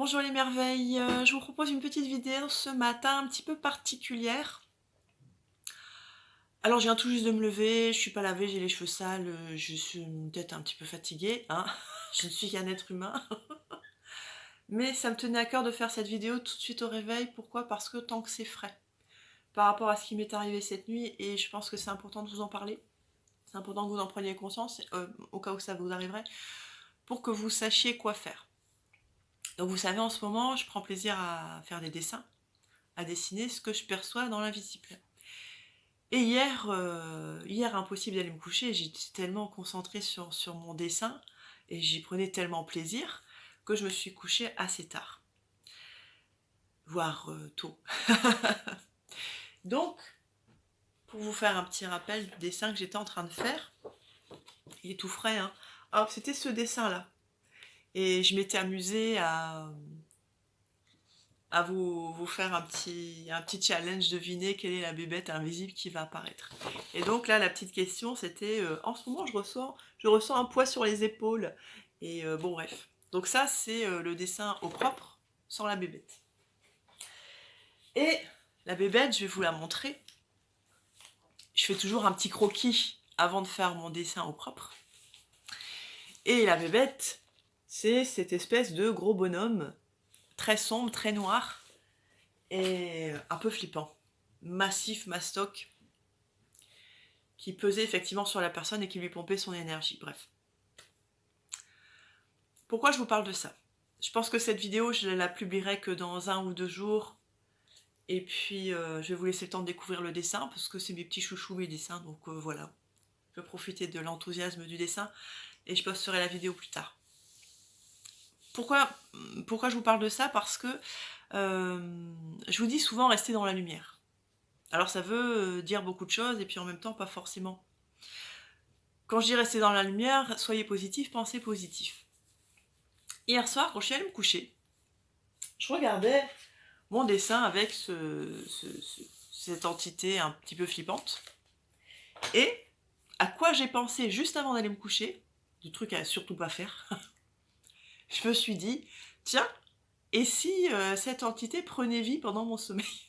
Bonjour les merveilles, je vous propose une petite vidéo ce matin un petit peu particulière. Alors je viens tout juste de me lever, je suis pas lavée, j'ai les cheveux sales, je suis peut-être un petit peu fatiguée, hein. Je ne suis qu'un être humain. Mais ça me tenait à cœur de faire cette vidéo tout de suite au réveil. Pourquoi? Parce que tant que c'est frais, par rapport à ce qui m'est arrivé cette nuit, et je pense que c'est important de vous en parler. C'est important que vous en preniez conscience, au cas où ça vous arriverait, pour que vous sachiez quoi faire. Donc vous savez, en ce moment, je prends plaisir à faire des dessins, à dessiner ce que je perçois dans l'invisible. Et hier impossible d'aller me coucher, j'étais tellement concentrée sur mon dessin et j'y prenais tellement plaisir que je me suis couchée assez tard, voire tôt. Donc, pour vous faire un petit rappel du dessin que j'étais en train de faire, il est tout frais, hein. Alors, c'était ce dessin-là. Et je m'étais amusée à vous faire un petit challenge, deviner quelle est la bébête invisible qui va apparaître. Et donc là, la petite question, c'était, en ce moment, je ressens un poids sur les épaules. Et bon, bref. Donc ça, c'est le dessin au propre, sans la bébête. Et la bébête, je vais vous la montrer. Je fais toujours un petit croquis avant de faire mon dessin au propre. Et la bébête, c'est cette espèce de gros bonhomme, très sombre, très noir, et un peu flippant. Massif, mastoc, qui pesait effectivement sur la personne et qui lui pompait son énergie. Bref. Pourquoi je vous parle de ça? Je pense que cette vidéo, je la publierai que dans 1 ou 2 jours. Et puis, je vais vous laisser le temps de découvrir le dessin, parce que c'est mes petits chouchous, mes dessins. Donc voilà. Je vais profiter de l'enthousiasme du dessin et je posterai la vidéo plus tard. Pourquoi je vous parle de ça? Parce que je vous dis souvent, restez dans la lumière. Alors ça veut dire beaucoup de choses et puis en même temps pas forcément. Quand je dis rester dans la lumière, soyez positif, pensez positif. Hier soir, quand je suis allée me coucher, je regardais mon dessin avec cette entité un petit peu flippante. Et à quoi j'ai pensé juste avant d'aller me coucher, du truc à surtout pas faire, je me suis dit, tiens, et si cette entité prenait vie pendant mon sommeil?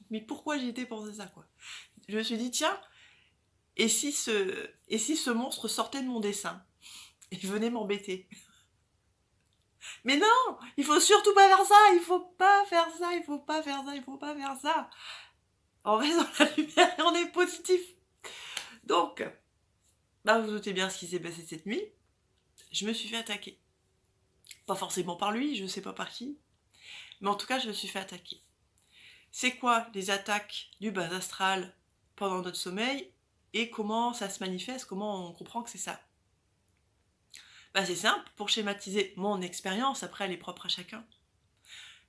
Mais pourquoi j'y étais pensé ça, quoi? Je me suis dit, tiens, et si ce monstre sortait de mon dessin et venait m'embêter? Mais non, il faut surtout pas faire ça, il faut pas faire ça, il faut pas faire ça, il faut pas faire ça. On reste dans la lumière et on est positif. Donc, bah vous doutez bien ce qui s'est passé cette nuit. Je me suis fait attaquer. Pas forcément par lui, je sais pas par qui, mais en tout cas, je me suis fait attaquer. C'est quoi les attaques du bas astral pendant notre sommeil et comment ça se manifeste, comment on comprend que c'est ça? Bah c'est simple, pour schématiser mon expérience, après elle est propre à chacun.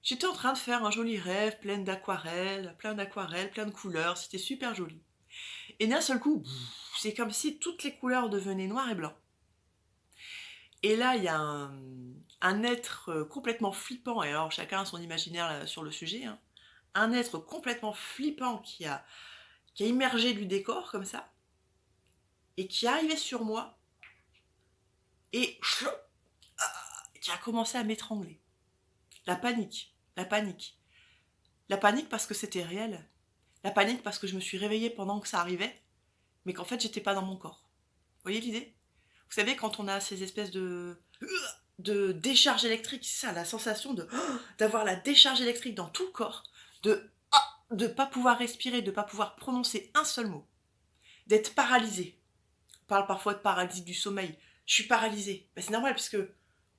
J'étais en train de faire un joli rêve, plein d'aquarelles, plein de couleurs, c'était super joli. Et d'un seul coup, c'est comme si toutes les couleurs devenaient noires et blancs. Et là, il y a un être complètement flippant, et alors chacun a son imaginaire là, sur le sujet, hein. Un être complètement flippant qui a immergé du décor comme ça, et qui arrivait sur moi, et qui a commencé à m'étrangler. La panique, la panique. La panique parce que c'était réel. La panique parce que je me suis réveillée pendant que ça arrivait, mais qu'en fait j'étais pas dans mon corps. Vous voyez l'idée? Vous savez, quand on a ces espèces de décharge électrique, c'est ça, la sensation d'avoir la décharge électrique dans tout le corps, de pas pouvoir respirer, de pas pouvoir prononcer un seul mot, d'être paralysé. On parle parfois de paralysie du sommeil. Je suis paralysée. Ben, c'est normal puisque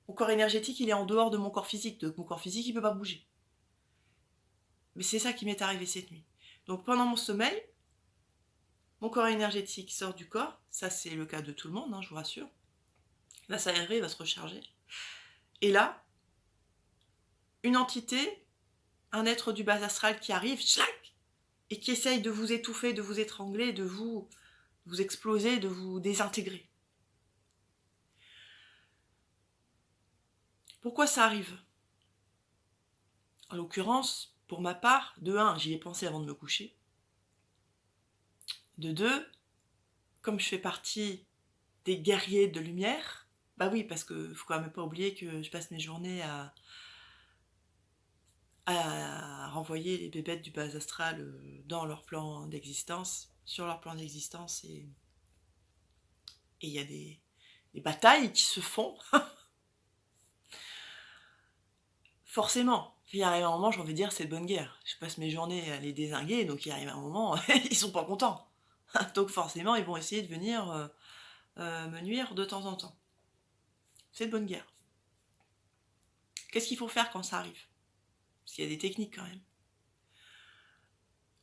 mon corps énergétique, il est en dehors de mon corps physique. Donc mon corps physique, il peut pas bouger. Mais c'est ça qui m'est arrivé cette nuit. Donc pendant mon sommeil, mon corps énergétique sort du corps. Ça, c'est le cas de tout le monde, hein, je vous rassure. Là, ça arrive, il va se recharger. Et là, une entité, un être du bas astral qui arrive, et qui essaye de vous étouffer, de vous étrangler, de vous exploser, de vous désintégrer. Pourquoi ça arrive? En l'occurrence, pour ma part, de 1, j'y ai pensé avant de me coucher. De 2, comme je fais partie des guerriers de lumière, Bah oui, parce que faut quand même pas oublier que je passe mes journées à renvoyer les bébêtes du bas astral dans leur plan d'existence, sur leur plan d'existence, et il y a des batailles qui se font. Forcément, il arrive un moment, j'ai envie de dire, c'est de bonne guerre. Je passe mes journées à les dézinguer, donc il arrive un moment, ils sont pas contents. Donc forcément, ils vont essayer de venir me nuire de temps en temps. C'est de bonne guerre. Qu'est-ce qu'il faut faire quand ça arrive? Parce qu'il y a des techniques quand même.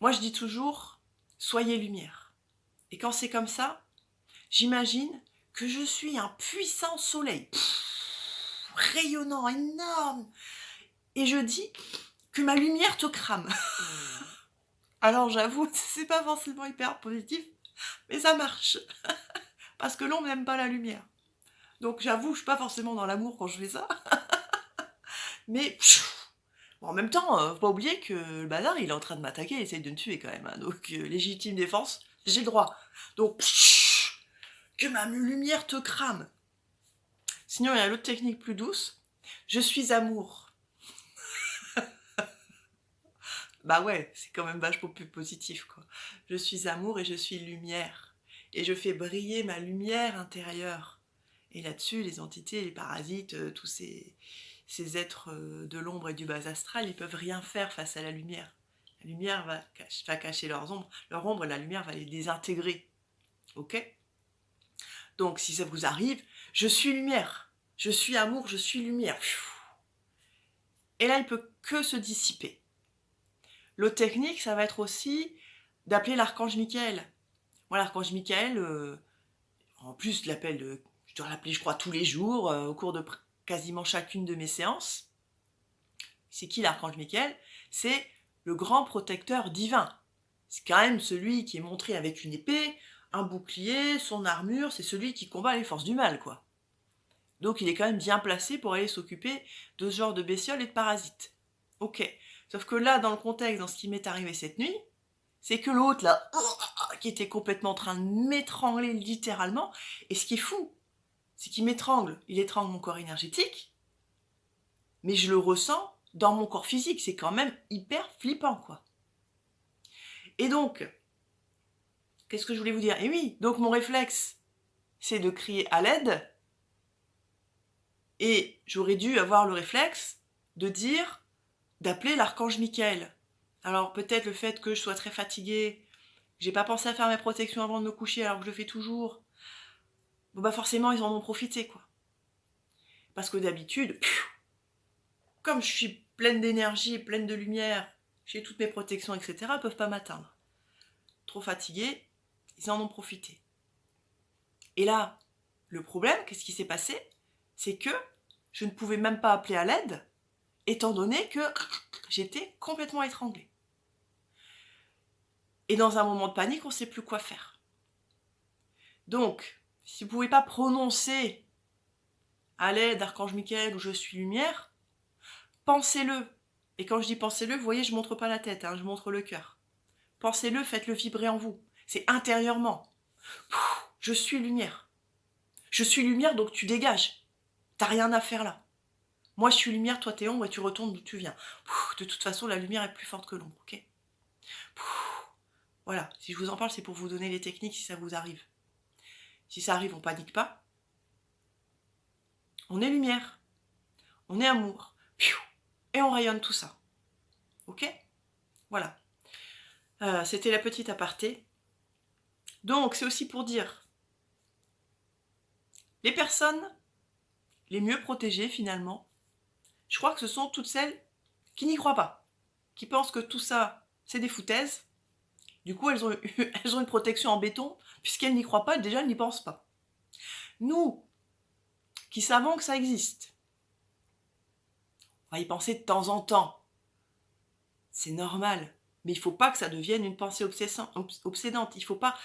Moi, je dis toujours, soyez lumière. Et quand c'est comme ça, j'imagine que je suis un puissant soleil, rayonnant, énorme. Et je dis que ma lumière te crame. Alors j'avoue, c'est pas forcément hyper positif, mais ça marche. Parce que l'ombre n'aime pas la lumière. Donc j'avoue, je suis pas forcément dans l'amour quand je fais ça. Mais bon, en même temps, faut pas oublier que le bazar, il est en train de m'attaquer, il essaye de me tuer quand même. Hein. Donc légitime défense, j'ai le droit. Donc que ma lumière te crame. Sinon, il y a l'autre technique plus douce. Je suis amour. Bah ouais, c'est quand même vachement plus positif, quoi. Je suis amour et je suis lumière. Et je fais briller ma lumière intérieure. Et là-dessus, les entités, les parasites, tous ces êtres de l'ombre et du bas astral, ils peuvent rien faire face à la lumière. La lumière va cacher leurs ombres, leur ombre, et la lumière va les désintégrer. Ok? Donc, si ça vous arrive, je suis lumière. Je suis amour, je suis lumière. Et là, il peut que se dissiper. L'autre technique, ça va être aussi d'appeler l'archange Michael. Moi, l'archange Michael, en plus, je dois l'appeler, je crois, tous les jours, au cours de quasiment chacune de mes séances. C'est qui l'archange Michael? C'est le grand protecteur divin. C'est quand même celui qui est montré avec une épée, un bouclier, son armure, c'est celui qui combat les forces du mal, quoi. Donc il est quand même bien placé pour aller s'occuper de ce genre de bestioles et de parasites. Ok. Sauf que là, dans le contexte, dans ce qui m'est arrivé cette nuit, c'est que l'autre, là, qui était complètement en train de m'étrangler littéralement, et ce qui est fou, c'est qu'il m'étrangle. Il étrangle mon corps énergétique, mais je le ressens dans mon corps physique. C'est quand même hyper flippant, quoi. Et donc, qu'est-ce que je voulais vous dire? Et oui, donc mon réflexe, c'est de crier à l'aide, et j'aurais dû avoir le réflexe de dire, d'appeler l'archange Michael. Alors peut-être le fait que je sois très fatiguée, j'ai pas pensé à faire mes protections avant de me coucher alors que je le fais toujours, bon bah forcément ils en ont profité, quoi. Parce que d'habitude, comme je suis pleine d'énergie, pleine de lumière, j'ai toutes mes protections, etc., ils peuvent pas m'atteindre. Trop fatiguée, ils en ont profité. Et là, le problème, qu'est-ce qui s'est passé? C'est que je ne pouvais même pas appeler à l'aide, étant donné que j'étais complètement étranglée. Et dans un moment de panique, on ne sait plus quoi faire. Donc, si vous ne pouvez pas prononcer à l'aide d'Archange Michael ou je suis lumière, pensez-le. Et quand je dis pensez-le, vous voyez, je ne montre pas la tête, je montre le cœur. Pensez-le, faites-le vibrer en vous. C'est intérieurement. Je suis lumière. Je suis lumière, donc tu dégages. T'as rien à faire là. Moi, je suis lumière, toi t'es ombre et tu retournes d'où tu viens. De toute façon, la lumière est plus forte que l'ombre, ok? Voilà, si je vous en parle, c'est pour vous donner les techniques si ça vous arrive. Si ça arrive, on panique pas. On est lumière. On est amour. Et on rayonne tout ça. Ok? Voilà. C'était la petite aparté. Donc, c'est aussi pour dire, les personnes les mieux protégées, finalement, je crois que ce sont toutes celles qui n'y croient pas, qui pensent que tout ça, c'est des foutaises. Du coup, elles ont une protection en béton, puisqu'elles n'y croient pas, déjà, elles n'y pensent pas. Nous, qui savons que ça existe, on va y penser de temps en temps. C'est normal. Mais il ne faut pas que ça devienne une pensée obsédante. Il ne faut pas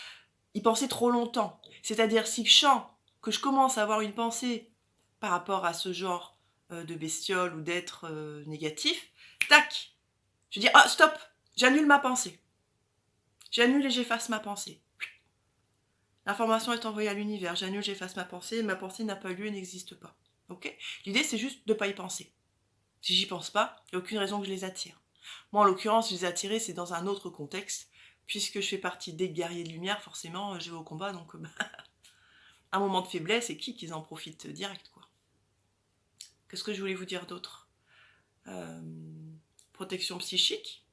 y penser trop longtemps. C'est-à-dire, si je sens que je commence à avoir une pensée par rapport à ce genre de bestiole ou d'être négatif, tac, je dis, ah, stop, j'annule ma pensée. J'annule et j'efface ma pensée. L'information est envoyée à l'univers. J'annule, j'efface ma pensée n'a pas eu lieu et n'existe pas. Ok? L'idée, c'est juste de ne pas y penser. Si j'y pense pas, il n'y a aucune raison que je les attire. Moi, en l'occurrence, je les ai attirés, c'est dans un autre contexte. Puisque je fais partie des guerriers de lumière, forcément, je vais au combat, donc un moment de faiblesse, et qu'ils en profitent direct, quoi. Qu'est-ce que je voulais vous dire d'autre? Protection psychique,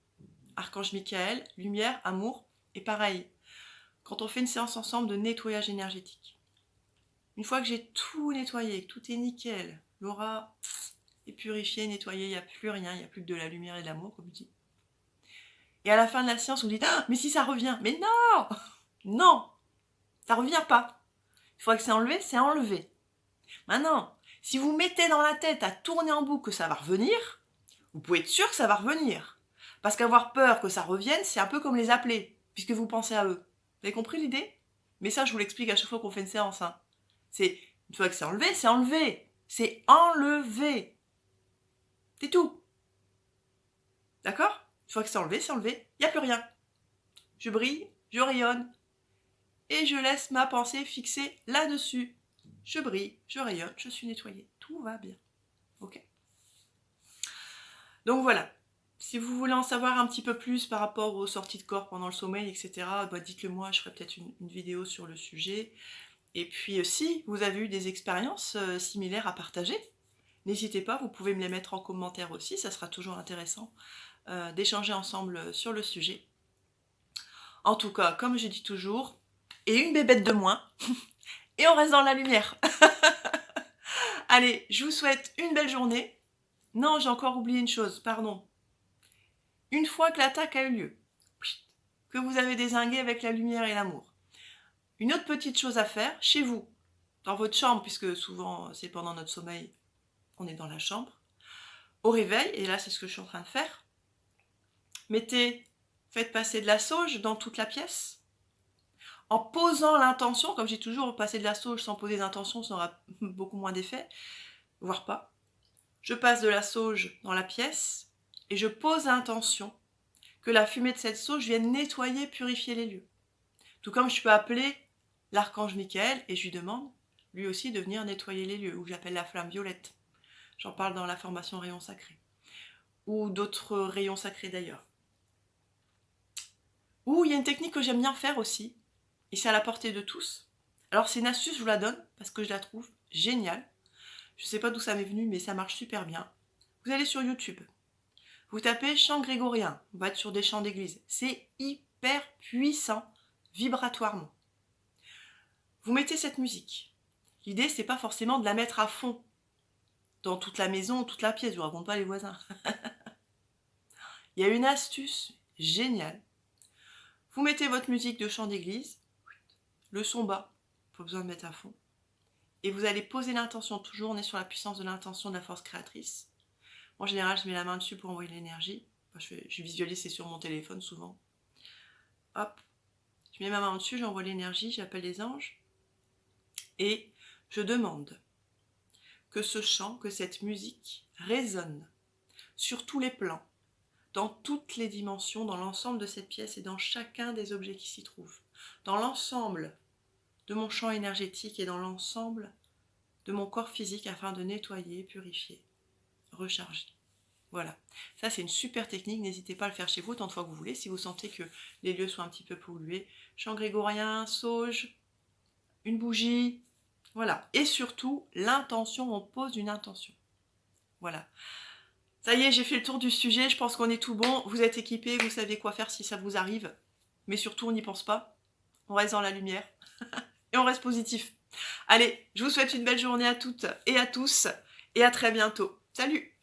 Archange Michael, lumière, amour, et pareil, quand on fait une séance ensemble de nettoyage énergétique, une fois que j'ai tout nettoyé, que tout est nickel, l'aura est purifiée, nettoyée, il n'y a plus rien, il n'y a plus que de la lumière et de l'amour, comme je dis. Et à la fin de la séance, vous dites « Ah, mais si ça revient !» Mais non! Non! Ça revient pas. Une fois que c'est enlevé, c'est enlevé. Maintenant, si vous mettez dans la tête à tourner en boucle que ça va revenir, vous pouvez être sûr que ça va revenir. Parce qu'avoir peur que ça revienne, c'est un peu comme les appeler, puisque vous pensez à eux. Vous avez compris l'idée? Mais ça, je vous l'explique à chaque fois qu'on fait une séance. Hein. C'est, une fois que c'est enlevé, c'est enlevé. C'est enlevé. C'est tout. D'accord? Une fois que c'est enlevé, il n'y a plus rien. Je brille, je rayonne, et je laisse ma pensée fixée là-dessus. Je brille, je rayonne, je suis nettoyée. Tout va bien. Ok? Donc voilà. Si vous voulez en savoir un petit peu plus par rapport aux sorties de corps pendant le sommeil, etc., bah dites-le moi, je ferai peut-être une vidéo sur le sujet. Et puis si vous avez eu des expériences similaires à partager, n'hésitez pas, vous pouvez me les mettre en commentaire aussi, ça sera toujours intéressant d'échanger ensemble sur le sujet. En tout cas, comme je dis toujours, et une bébête de moins, et on reste dans la lumière. Allez, je vous souhaite une belle journée. Non, j'ai encore oublié une chose, pardon. Une fois que l'attaque a eu lieu, que vous avez dézingué avec la lumière et l'amour, une autre petite chose à faire, chez vous, dans votre chambre, puisque souvent c'est pendant notre sommeil, on est dans la chambre, au réveil, et là c'est ce que je suis en train de faire, faites passer de la sauge dans toute la pièce, en posant l'intention, comme j'ai toujours, passer de la sauge sans poser d'intention, ça aura beaucoup moins d'effet, voire pas. Je passe de la sauge dans la pièce, et je pose l'intention que la fumée de cette sauge vienne nettoyer, purifier les lieux. Tout comme je peux appeler l'archange Michael et je lui demande, lui aussi, de venir nettoyer les lieux, ou j'appelle la flamme violette. J'en parle dans la formation rayon sacré. Ou d'autres rayons sacrés d'ailleurs. Ou il y a une technique que j'aime bien faire aussi, et c'est à la portée de tous. Alors c'est une astuce, je vous la donne, parce que je la trouve géniale. Je ne sais pas d'où ça m'est venu, mais ça marche super bien. Vous allez sur YouTube. Vous tapez chant grégorien, on va être sur des chants d'église. C'est hyper puissant, vibratoirement. Vous mettez cette musique. L'idée, c'est pas forcément de la mettre à fond dans toute la maison, toute la pièce, je vous raconte pas les voisins. Il y a une astuce géniale. Vous mettez votre musique de chant d'église, le son bas, pas besoin de mettre à fond, et vous allez poser l'intention, toujours on est sur la puissance de l'intention de la force créatrice. En général, je mets la main dessus pour envoyer l'énergie. Je visualise, c'est sur mon téléphone souvent. Hop, je mets ma main dessus, j'envoie l'énergie, j'appelle les anges. Et je demande que ce chant, que cette musique résonne sur tous les plans, dans toutes les dimensions, dans l'ensemble de cette pièce et dans chacun des objets qui s'y trouvent. Dans l'ensemble de mon champ énergétique et dans l'ensemble de mon corps physique afin de nettoyer, purifier, recharger. Voilà, ça c'est une super technique, n'hésitez pas à le faire chez vous tant de fois que vous voulez, si vous sentez que les lieux sont un petit peu pollués. Chant grégorien, sauge, une bougie, voilà. Et surtout, l'intention, on pose une intention. Voilà. Ça y est, j'ai fait le tour du sujet, je pense qu'on est tout bon, vous êtes équipés, vous savez quoi faire si ça vous arrive, mais surtout on n'y pense pas, on reste dans la lumière, et on reste positif. Allez, je vous souhaite une belle journée à toutes et à tous, et à très bientôt. Salut!